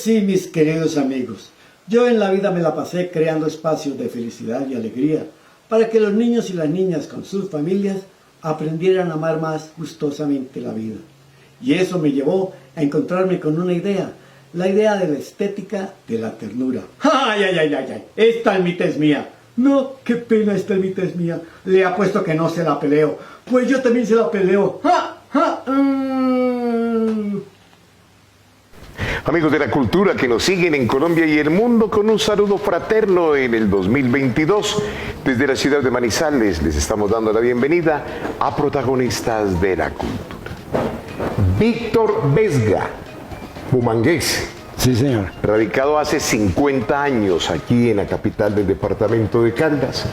sí, mis queridos amigos, yo en la vida me la pasé creando espacios de felicidad y alegría para que los niños y las niñas con sus familias aprendieran a amar más gustosamente la vida. Y eso me llevó a encontrarme con una idea, la idea de la estética de la ternura. ¡Ay, ay, ay, ay, ay! Esta almita es mía. No, qué pena, esta almita es mía. Le apuesto que no se la peleo. Pues yo también se la peleo. ¡Ja, ja! Amigos de la cultura que nos siguen en Colombia y el mundo, con un saludo fraterno en el 2022. Desde la ciudad de Manizales les estamos dando la bienvenida a protagonistas de la cultura. Víctor Vesga, bumangués. Sí, señor. Radicado hace 50 años aquí en la capital del departamento de Caldas.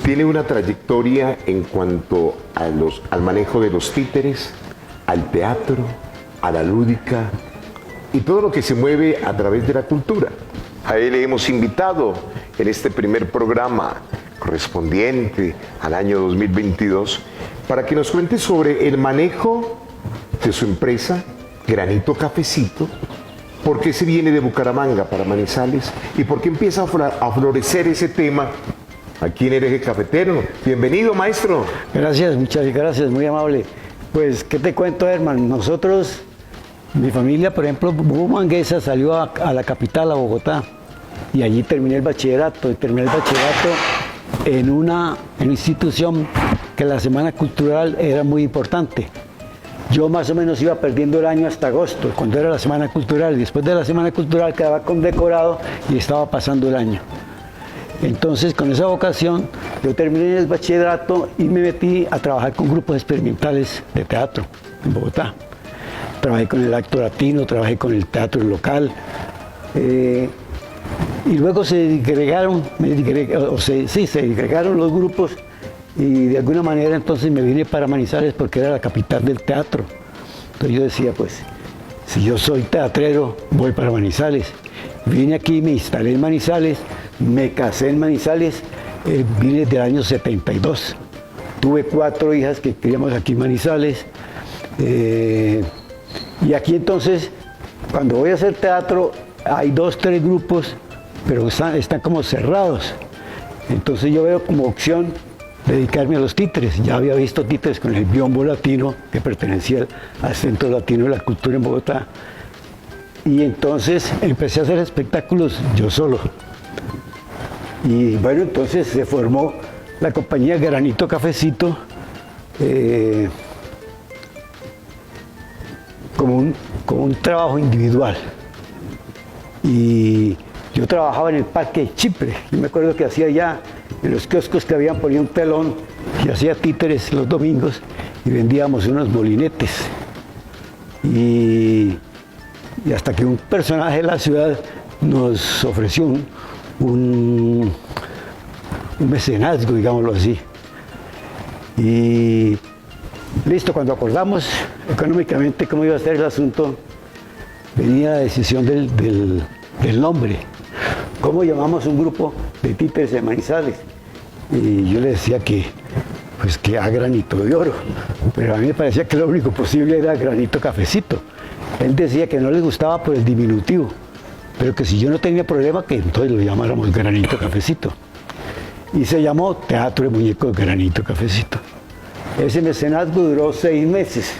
Tiene una trayectoria en cuanto al manejo de los títeres, al teatro, a la lúdica y todo lo que se mueve a través de la cultura. A él le hemos invitado en este primer programa correspondiente al año 2022 para que nos cuente sobre el manejo de su empresa Granito Cafecito, por qué se viene de Bucaramanga para Manizales y por qué empieza a florecer ese tema aquí en el eje cafetero. Bienvenido, maestro. Gracias, muchas gracias, muy amable. Pues, ¿qué te cuento, hermano? Nosotros, mi familia, por ejemplo, bumanguesa, salió a la capital, a Bogotá, y allí terminé el bachillerato. Y terminé el bachillerato en una institución que la Semana Cultural era muy importante. Yo más o menos iba perdiendo el año hasta agosto, cuando era la Semana Cultural, y después de la Semana Cultural quedaba condecorado y estaba pasando el año. Entonces, con esa vocación, yo terminé el bachillerato y me metí a trabajar con grupos experimentales de teatro en Bogotá. Trabajé con el Acto Latino, trabajé con el teatro local. Y luego se disgregaron los grupos y de alguna manera entonces me vine para Manizales porque era la capital del teatro. Entonces yo decía, pues, si yo soy teatrero, voy para Manizales. Vine aquí, me instalé en Manizales, me casé en Manizales, vine del año 72. Tuve 4 hijas que criamos aquí en Manizales. Y aquí entonces, cuando voy a hacer teatro, hay 2, 3 grupos, pero están como cerrados. Entonces yo veo como opción dedicarme a los títeres. Ya había visto títeres con el Biombo Latino, que pertenecía al Centro Latino de la Cultura en Bogotá. Y entonces empecé a hacer espectáculos yo solo. Y bueno, entonces se formó la compañía Granito Cafecito, como un trabajo individual. Y yo trabajaba en el Parque Chipre. Yo me acuerdo que hacía ya en los kioscos que habían, ponía un telón y hacía títeres los domingos y vendíamos unos molinetes. Y hasta que un personaje de la ciudad nos ofreció un mecenazgo, digámoslo así. Y listo, cuando acordamos económicamente cómo iba a ser el asunto, venía la decisión del nombre. ¿Cómo llamamos un grupo de títeres de Manizales? Y yo le decía que a Granito de Oro, pero a mí me parecía que lo único posible era Granito Cafecito. Él decía que no le gustaba por el diminutivo, pero que si yo no tenía problema, que entonces lo llamáramos Granito Cafecito. Y se llamó Teatro de Muñecos Granito Cafecito. Ese mecenazgo duró 6 meses.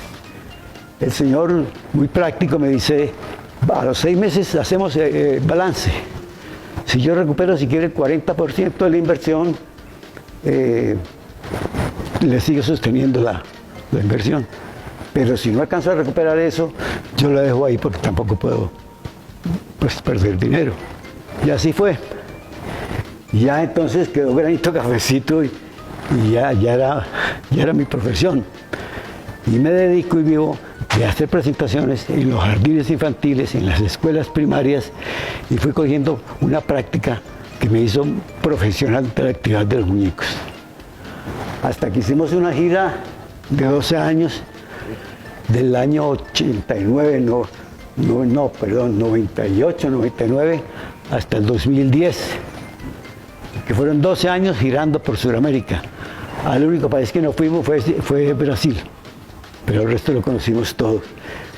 El señor, muy práctico, me dice, a los 6 meses hacemos balance. Si yo recupero, si quiere, el 40% de la inversión, le sigo sosteniendo la inversión. Pero si no alcanzo a recuperar eso, yo lo dejo ahí porque tampoco puedo perder dinero. Y así fue. Ya entonces quedó Granito Cafecito y ya era mi profesión. Y me dedico y vivo de hacer presentaciones en los jardines infantiles, en las escuelas primarias, y fui cogiendo una práctica que me hizo profesional de la actividad de los muñecos. Hasta que hicimos una gira de 12 años, del año 89, 98, 99, hasta el 2010, que fueron 12 años girando por Sudamérica. Al único país que no fuimos fue Brasil, pero el resto lo conocimos todos.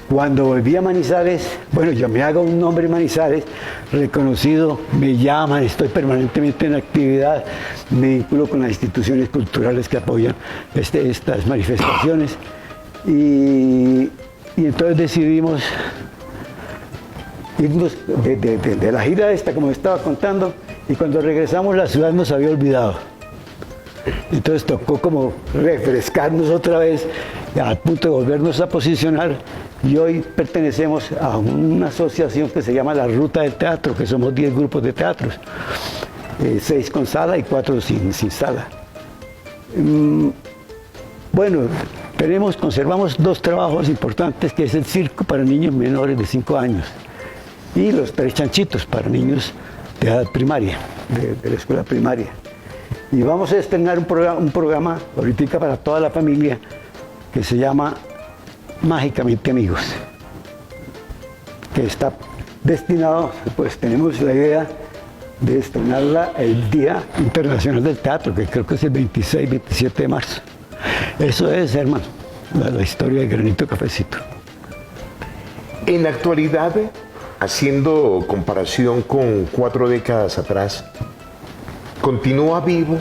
Cuando volví a Manizales, bueno, yo me hago un nombre en Manizales, reconocido, me llaman, estoy permanentemente en actividad, me vinculo con las instituciones culturales que apoyan estas manifestaciones y entonces decidimos irnos de la gira esta, como estaba contando, y cuando regresamos la ciudad nos había olvidado. Entonces tocó como refrescarnos otra vez al punto de volvernos a posicionar y hoy pertenecemos a una asociación que se llama la Ruta del Teatro, que somos 10 grupos de teatros, 6 con sala y 4 sin sala. Bueno, conservamos 2 trabajos importantes, que es el circo para niños menores de 5 años y los 3 chanchitos para niños de edad primaria, de la escuela primaria. Y vamos a estrenar un programa ahorita para toda la familia que se llama Mágicamente Amigos, que está destinado, pues tenemos la idea de estrenarla el Día Internacional del Teatro, que creo que es el 26-27 de marzo. Eso es, hermano, la historia de Granito Cafecito. En la actualidad, haciendo comparación con 4 décadas atrás, continúa vivo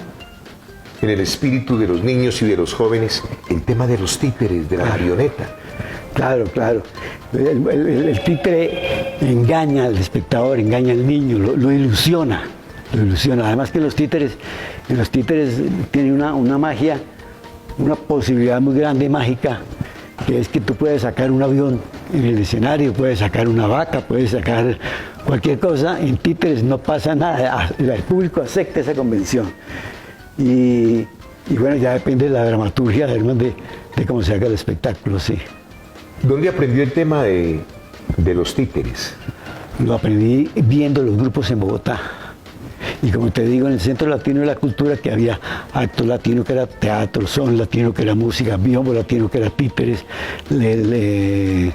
en el espíritu de los niños y de los jóvenes el tema de los títeres, de la marioneta. Claro, claro. El títere engaña al espectador, engaña al niño, lo ilusiona, lo ilusiona. Además que en los títeres tiene una magia, una posibilidad muy grande mágica, que es que tú puedes sacar un avión en el escenario, puedes sacar una vaca, puedes sacar cualquier cosa. En títeres no pasa nada, el público acepta esa convención. Y bueno, ya depende de la dramaturgia, además de cómo se haga el espectáculo, sí. ¿Dónde aprendió el tema de los títeres? Lo aprendí viendo los grupos en Bogotá. Y como te digo, en el Centro Latino de la Cultura, que había acto latino que era teatro, son latino que era música, biombo latino que era títeres, ¿qué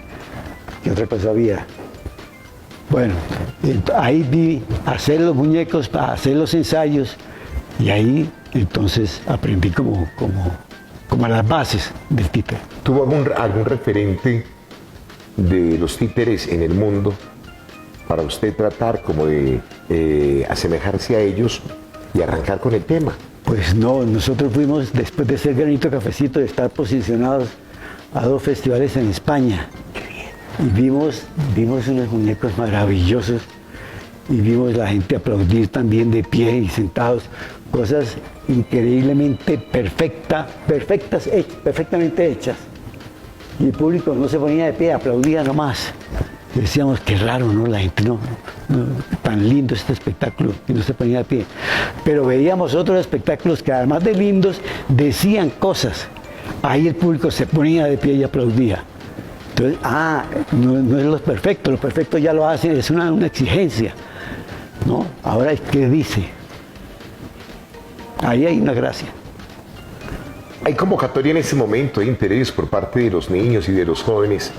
otra cosa había? Bueno, ahí vi hacer los muñecos, hacer los ensayos, y ahí entonces aprendí como las bases del títere. ¿Tuvo algún referente de los títeres en el mundo para usted tratar como de asemejarse a ellos y arrancar con el tema? Pues no, nosotros fuimos, después de ser Granito Cafecito, de estar posicionados a 2 festivales en España. Y vimos unos muñecos maravillosos y vimos la gente aplaudir también de pie y sentados, cosas increíblemente perfectamente hechas. Y el público no se ponía de pie, aplaudía nomás. Decíamos, qué raro, ¿no? La gente no, tan lindo este espectáculo, y no se ponía de pie. Pero veíamos otros espectáculos que además de lindos, decían cosas. Ahí el público se ponía de pie y aplaudía. Entonces, no es lo perfecto ya lo hacen, es una exigencia, ¿no? Ahora, ¿qué dice? Ahí hay una gracia. ¿Hay convocatoria en ese momento, hay interés por parte de los niños y de los jóvenes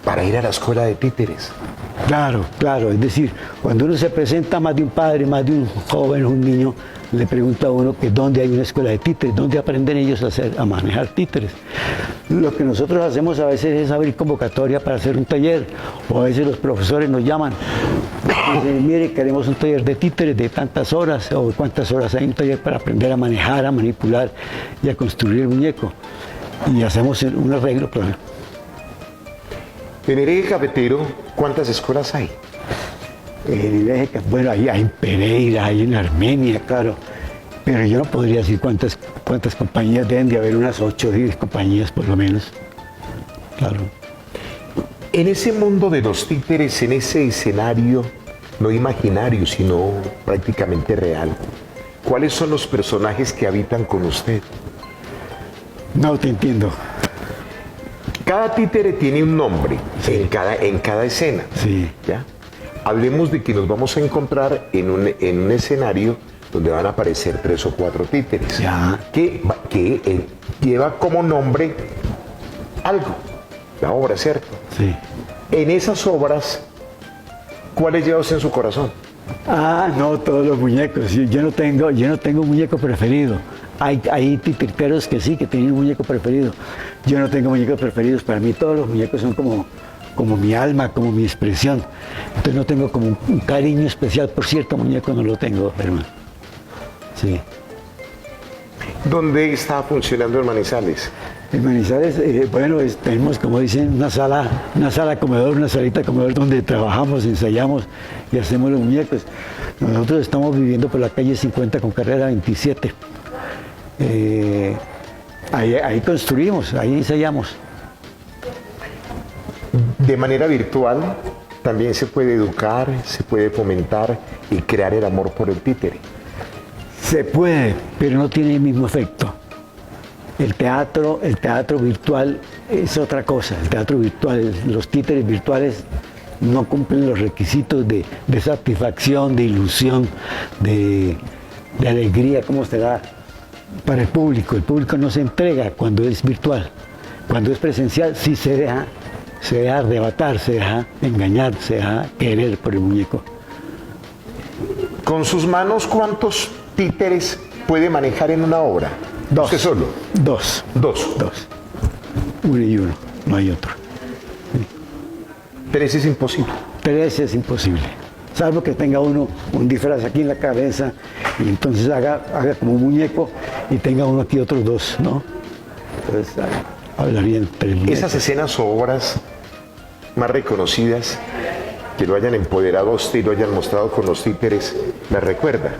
para ir a la escuela de títeres? Claro, es decir, cuando uno se presenta, más de un padre, más de un joven, un niño, le pregunta a uno que dónde hay una escuela de títeres, dónde aprenden ellos a manejar títeres. Lo que nosotros hacemos a veces es abrir convocatoria para hacer un taller, o a veces los profesores nos llaman y dicen, mire, queremos un taller de títeres de tantas horas, o cuántas horas hay un taller para aprender a manejar, a manipular y a construir el muñeco. Y hacemos un arreglo, claro. En el eje cafetero, ¿cuántas escuelas hay? En el eje, bueno, hay en Pereira, hay en Armenia, claro. Pero yo no podría decir cuántas compañías deben de haber, unas 8 o 10 compañías por lo menos. Claro. En ese mundo de los títeres, en ese escenario, no imaginario, sino prácticamente real, ¿cuáles son los personajes que habitan con usted? No te entiendo. Cada títere tiene un nombre, sí, en cada escena. Sí. ¿Ya? Hablemos de que nos vamos a encontrar en un escenario donde van a aparecer 3 o 4 títeres. Ya. Que lleva como nombre algo, la obra, ¿cierto? Sí. En esas obras, ¿cuáles lleva usted en su corazón? No, todos los muñecos. Yo no tengo un muñeco preferido. Hay titiriteros que sí, que tienen un muñeco preferido. Yo no tengo muñecos preferidos. Para mí todos los muñecos son como como mi alma, como mi expresión. Entonces no tengo como un cariño especial por cierto muñeco, no lo tengo, hermano. Sí. ¿Dónde está funcionando el Manizales? En Manizales, bueno, tenemos, como dicen, una sala comedor, una salita comedor donde trabajamos, ensayamos y hacemos los muñecos. Nosotros estamos viviendo por la calle 50 con carrera 27. Ahí construimos, ahí ensayamos. De manera virtual también se puede educar, se puede fomentar y crear el amor por el títere. Se puede, pero no tiene el mismo efecto. El teatro virtual es otra cosa. El teatro virtual, los títeres virtuales no cumplen los requisitos de satisfacción, de ilusión, de alegría, como se da para el público. El público no se entrega cuando es virtual. Cuando es presencial sí se deja arrebatar, se deja engañar, se deja querer por el muñeco. Con sus manos, ¿cuántos títeres puede manejar en una obra? Dos. ¿Usted solo? Dos. Dos. Uno y uno, no hay otro. Tres es imposible. Tres es imposible. Salvo que tenga uno un disfraz aquí en la cabeza y entonces haga como un muñeco y tenga uno aquí otros dos, ¿no? Entonces hablarían tres muñecos. Esas escenas o obras más reconocidas que lo hayan empoderado a usted y lo hayan mostrado con los títeres, ¿la recuerda?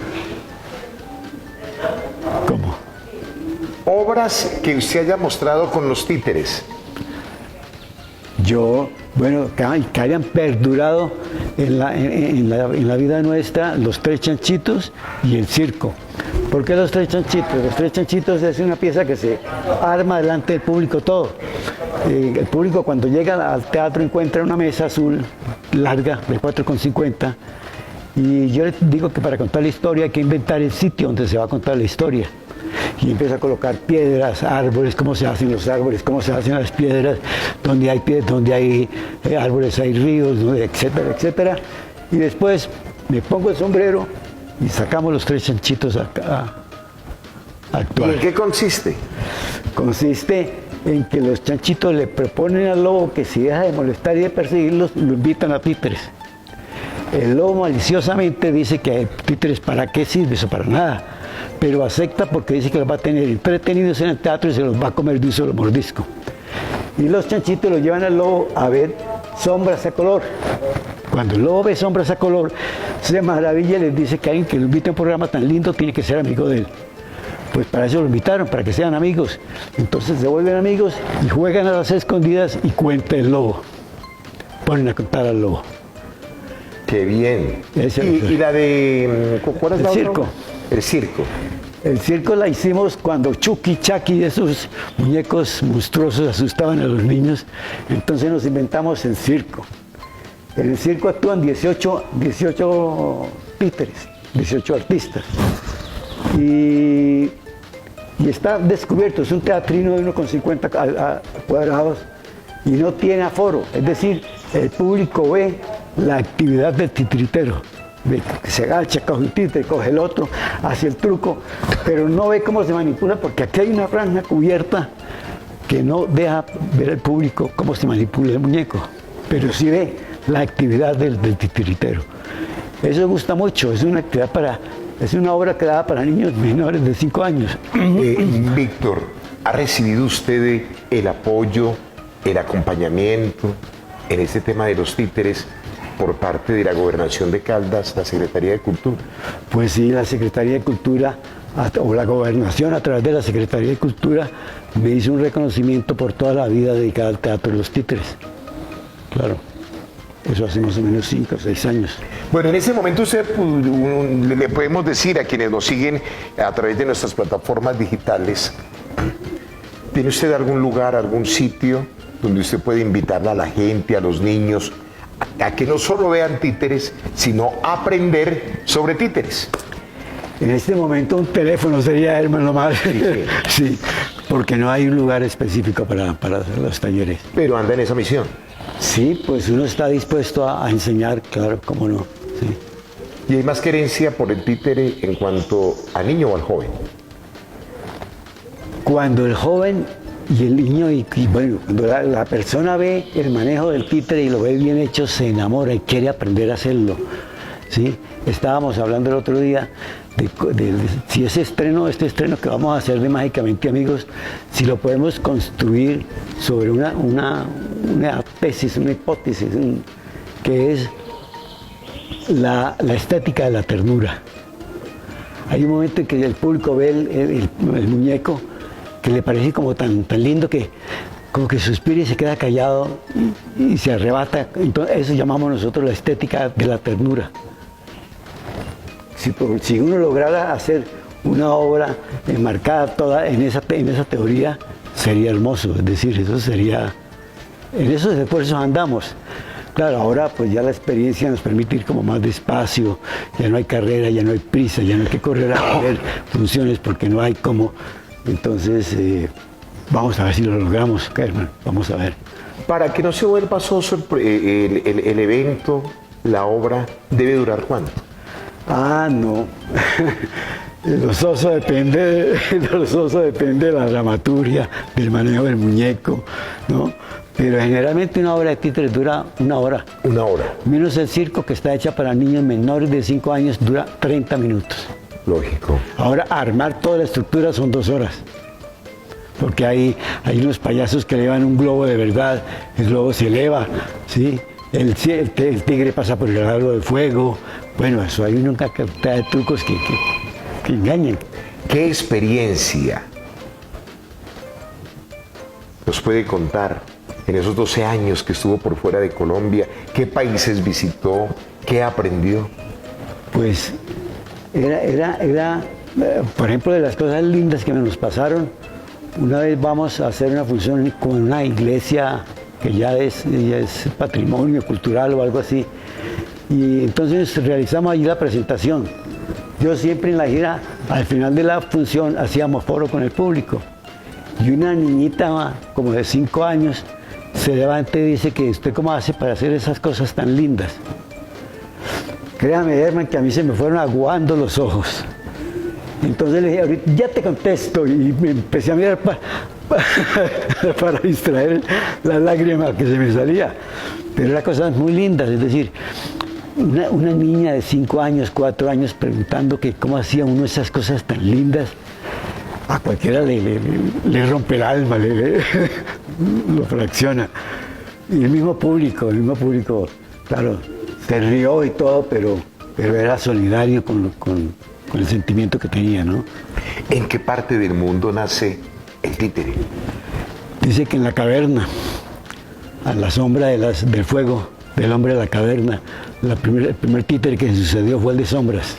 ¿Cómo? Obras que usted haya mostrado con los títeres. Que hayan perdurado en la vida nuestra los Tres Chanchitos y el circo. ¿Por qué los Tres Chanchitos? Los Tres Chanchitos es una pieza que se arma delante del público todo. El público cuando llega al teatro encuentra una mesa azul larga de 4,50 y yo les digo que para contar la historia hay que inventar el sitio donde se va a contar la historia. Y empieza a colocar piedras, árboles, cómo se hacen los árboles, cómo se hacen las piedras, donde hay piedras, donde hay árboles, hay ríos, etcétera, etcétera. Y después me pongo el sombrero y sacamos los Tres Chanchitos a actuar. ¿Y en qué consiste? Consiste en que los chanchitos le proponen al lobo que si deja de molestar y de perseguirlos, lo invitan a títeres. El lobo maliciosamente dice que títeres para qué sirve, eso para nada. Pero acepta porque dice que los va a tener entretenidos en el teatro y se los va a comer de un solo mordisco. Y los chanchitos los llevan al lobo a ver sombras a color. Cuando el lobo ve sombras a color, se maravilla y les dice que alguien que lo invite a un programa tan lindo tiene que ser amigo de él. Pues para eso lo invitaron, para que sean amigos. Entonces se vuelven amigos y juegan a las escondidas y cuenta el lobo. Ponen a contar al lobo. ¡Qué bien! ¿Y la de... ¿cuál es la otra? Circo. El circo. El circo la hicimos cuando Chucky, Chucky, esos muñecos monstruosos asustaban a los niños. Entonces nos inventamos el circo. En el circo actúan 18 títeres, 18 artistas. Y está descubierto, es un teatrino de 1,50 cuadrados y no tiene aforo. Es decir, el público ve la actividad del titiritero. Ve que se agacha, coge un títere, coge el otro, hace el truco, pero no ve cómo se manipula porque aquí hay una franja cubierta que no deja ver al público cómo se manipula el muñeco, pero sí ve la actividad del titiritero. Eso gusta mucho, es una obra creada para niños menores de 5 años. Víctor, ¿ha recibido usted el apoyo, el acompañamiento en este tema de los títeres por parte de la Gobernación de Caldas, la Secretaría de Cultura? Pues sí, la Secretaría de Cultura o la Gobernación a través de la Secretaría de Cultura me hizo un reconocimiento por toda la vida dedicada al teatro de los títeres. Claro, eso hace más o menos 5 o 6 años. Bueno, en ese momento le podemos decir a quienes nos siguen a través de nuestras plataformas digitales, ¿tiene usted algún lugar, algún sitio donde usted puede invitar a la gente, a los niños, a que no solo vean títeres, sino aprender sobre títeres? En este momento un teléfono sería, hermano, más. Sí, porque no hay un lugar específico para los talleres. Pero anda en esa misión. Sí, pues uno está dispuesto a enseñar, claro, cómo no. Sí. ¿Y hay más querencia por el títere en cuanto al niño o al joven? Cuando el joven Y el niño, bueno, cuando la persona ve el manejo del títere y lo ve bien hecho, se enamora y quiere aprender a hacerlo, ¿sí? Estábamos hablando el otro día de si este estreno que vamos a hacer de Mágicamente Amigos, si lo podemos construir sobre una tesis, una hipótesis, que es la estética de la ternura. Hay un momento en que el público ve el muñeco que le parece como tan lindo que como que suspira y se queda callado y se arrebata. Entonces, eso llamamos nosotros la estética de la ternura. Si uno lograra hacer una obra enmarcada toda en esa teoría, sería hermoso. Es decir, eso sería... En esos esfuerzos andamos. Claro, ahora pues ya la experiencia nos permite ir como más despacio, ya no hay carrera, ya no hay prisa, ya no hay que correr a ver funciones porque no hay cómo. Entonces, vamos a ver si lo logramos, Herman, vamos a ver. Para que no se vuelva soso el evento, la obra, ¿debe durar cuánto? Ah, no. Lo soso depende de la dramaturgia, del manejo del muñeco, ¿no? Pero generalmente una obra de títeres dura 1 hora. 1 hora. Menos el circo, que está hecha para niños menores de 5 años, dura 30 minutos. Lógico. Ahora, armar toda la estructura son 2 horas. Porque hay unos payasos que elevan un globo de verdad, el globo se eleva, ¿sí? El tigre pasa por el largo de fuego. Bueno, eso hay una cantidad de trucos que engañan. ¿Qué experiencia nos puede contar en esos 12 años que estuvo por fuera de Colombia? ¿Qué países visitó? ¿Qué aprendió? Pues era por ejemplo, de las cosas lindas que nos pasaron. Una vez vamos a hacer una función con una iglesia que ya es patrimonio cultural o algo así. Y entonces realizamos allí la presentación. Yo siempre en la gira, al final de la función, hacíamos foro con el público. Y una niñita como de 5 años se levanta y dice que usted cómo hace para hacer esas cosas tan lindas. Créame, Herman, que a mí se me fueron aguando los ojos. Entonces le dije, ahorita ya te contesto, y me empecé a mirar para distraer la lágrima que se me salía. Pero eran cosas muy lindas, es decir, una niña de 5 años, 4 años preguntando que cómo hacía uno esas cosas tan lindas, a cualquiera le rompe el alma, lo fracciona. Y el mismo público, claro, se rió y todo, pero era solidario con el sentimiento que tenía, ¿no? ¿En qué parte del mundo nace el títere? Dice que en la caverna, a la sombra del fuego del hombre de la caverna, el primer títere que sucedió fue el de Sombras,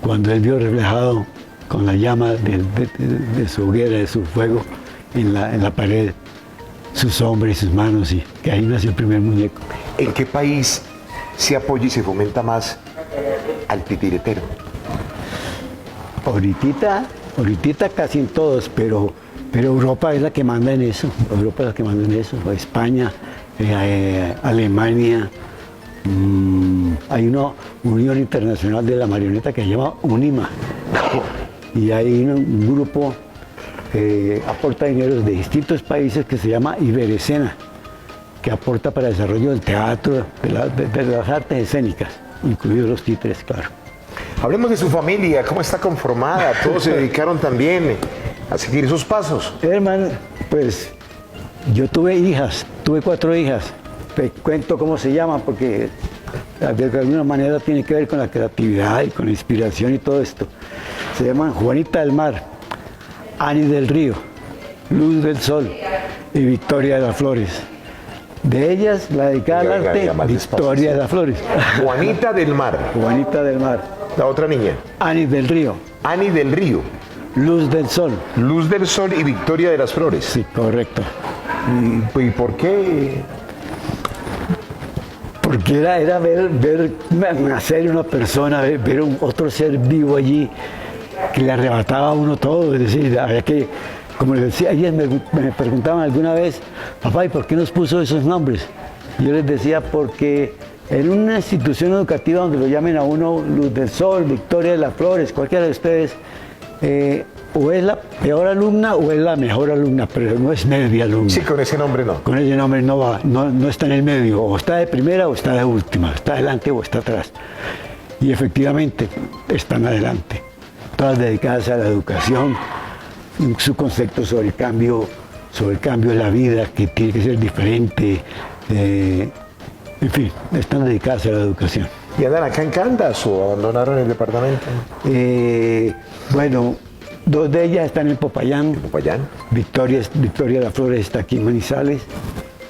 cuando él vio reflejado con la llama de su hoguera, de su fuego, en la pared, su sombra y sus manos, y que ahí nació el primer muñeco. ¿En qué país se apoya y se fomenta más al titiretero? Ahorita casi en todos, pero Europa es la que manda en eso. Europa es la que manda en eso. España, Alemania. Hay una Unión Internacional de la Marioneta que se llama UNIMA. Y hay un grupo que aporta dinero de distintos países que se llama Iberescena, que aporta para el desarrollo del teatro, de las artes escénicas, incluidos los títeres, claro. Hablemos de su familia, ¿cómo está conformada? Todos se dedicaron también a seguir sus pasos. Herman, pues yo tuve 4 hijas. Te cuento cómo se llaman porque de alguna manera tiene que ver con la creatividad y con la inspiración y todo esto. Se llaman Juanita del Mar, Ani del Río, Luz del Sol y Victoria de las Flores. De ellas, la dedicada al arte, Victoria de las Flores. Juanita del Mar. Juanita del Mar. La otra niña. Ani del Río. Ani del Río. Luz del Sol. Luz del Sol y Victoria de las Flores. Sí, correcto. ¿Y por qué? Porque era ver nacer una persona, ver otro ser vivo allí que le arrebataba a uno todo. Es decir, había que, como les decía, ellas me preguntaban alguna vez, papá, ¿y por qué nos puso esos nombres? Y yo les decía, porque en una institución educativa donde lo llamen a uno Luz del Sol, Victoria de las Flores, cualquiera de ustedes, o es la peor alumna o es la mejor alumna, pero no es media alumna. Sí, con ese nombre no. Con ese nombre no va, no está en el medio, o está de primera o está de última, está adelante o está atrás. Y efectivamente están adelante, todas dedicadas a la educación, su concepto sobre el cambio de la vida, que tiene que ser diferente, en fin, están dedicadas a la educación. ¿Y andan acá en Caldas o abandonaron el departamento? Bueno, dos de ellas están en Popayán. Popayán. Victoria La Flores está aquí en Manizales.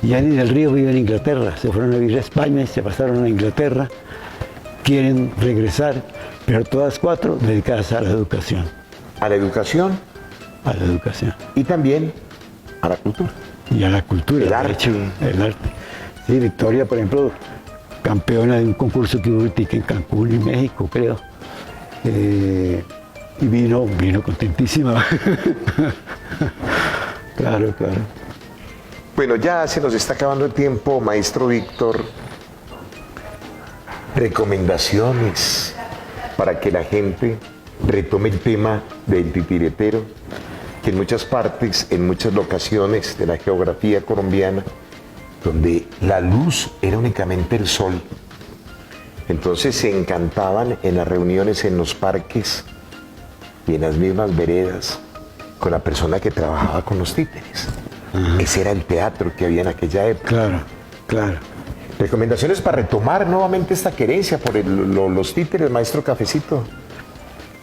Y Ani del Río vive en Inglaterra. Se fueron a vivir a España y se pasaron a Inglaterra. Quieren regresar, pero todas cuatro dedicadas a la educación. ¿A la educación? A la educación. Y también a la cultura. Y a la cultura. El arte. El arte. Sí, Victoria, por ejemplo, campeona de un concurso que hubo en Cancún, en México, creo. Y vino contentísima. Claro. Bueno, ya se nos está acabando el tiempo, maestro Víctor. Recomendaciones para que la gente retome el tema del titiritero, que en muchas partes, en muchas locaciones de la geografía colombiana, donde la luz era únicamente el sol, entonces se encantaban en las reuniones en los parques y en las mismas veredas con la persona que trabajaba con los títeres. Ajá. Ese era el teatro que había en aquella época. Claro. Recomendaciones para retomar nuevamente esta querencia por los títeres, maestro Cafecito.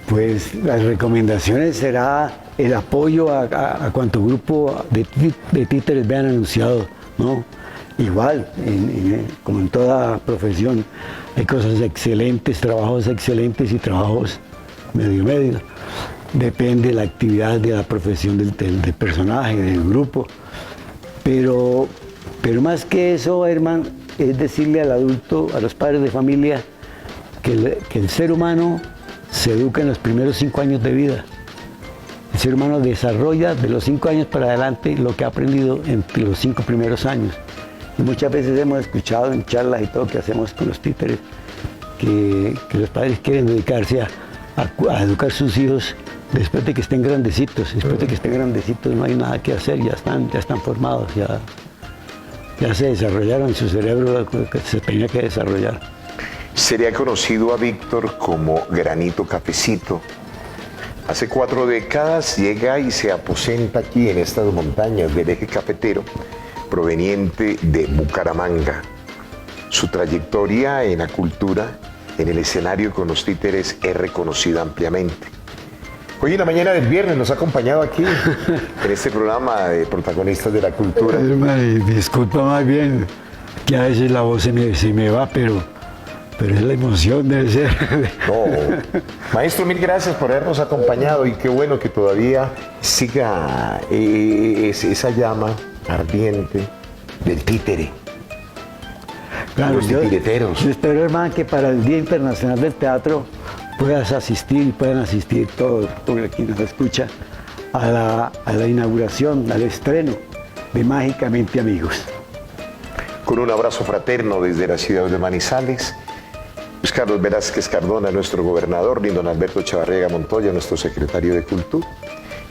Pues las recomendaciones será el apoyo a cuanto grupo de títeres vean anunciado, ¿no? Igual, como en toda profesión, hay cosas excelentes, trabajos excelentes y trabajos medio. Depende de la actividad de la profesión del personaje, del grupo. Pero más que eso, hermano, es decirle al adulto, a los padres de familia, que el ser humano se educa en los primeros 5 años de vida. El ser humano desarrolla de los 5 años para adelante lo que ha aprendido entre los 5 primeros años. Y muchas veces hemos escuchado en charlas y todo que hacemos con los títeres que los padres quieren dedicarse a educar a sus hijos después de que estén grandecitos. Después de que estén grandecitos no hay nada que hacer, ya están formados, ya se desarrollaron en su cerebro lo que se tenía que desarrollar. Sería conocido a Víctor como Granito Cafecito. Hace 4 décadas llega y se aposenta aquí en estas montañas del eje cafetero, proveniente de Bucaramanga. Su trayectoria en la cultura, en el escenario con los títeres, es reconocida ampliamente. Hoy en la mañana del viernes nos ha acompañado aquí en este programa de protagonistas de la cultura. Hermano, disculpa más bien que a veces la voz se me va, pero es la emoción, debe ser. No. Maestro, mil gracias por habernos acompañado y qué bueno que todavía siga esa llama ardiente del títere. Claro, los titireteros. Yo espero, hermano, que para el Día Internacional del Teatro puedan asistir todos, porque aquí nos escucha, a la inauguración, al estreno de Mágicamente Amigos. Con un abrazo fraterno desde la ciudad de Manizales, Luis Carlos Velázquez Cardona, nuestro gobernador, don Alberto Chavarriaga Montoya, nuestro secretario de Cultura.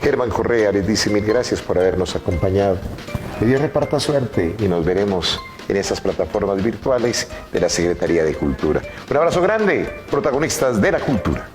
Germán Correa les dice mil gracias por habernos acompañado. Que Dios reparta suerte y nos veremos en esas plataformas virtuales de la Secretaría de Cultura. Un abrazo grande, protagonistas de la cultura.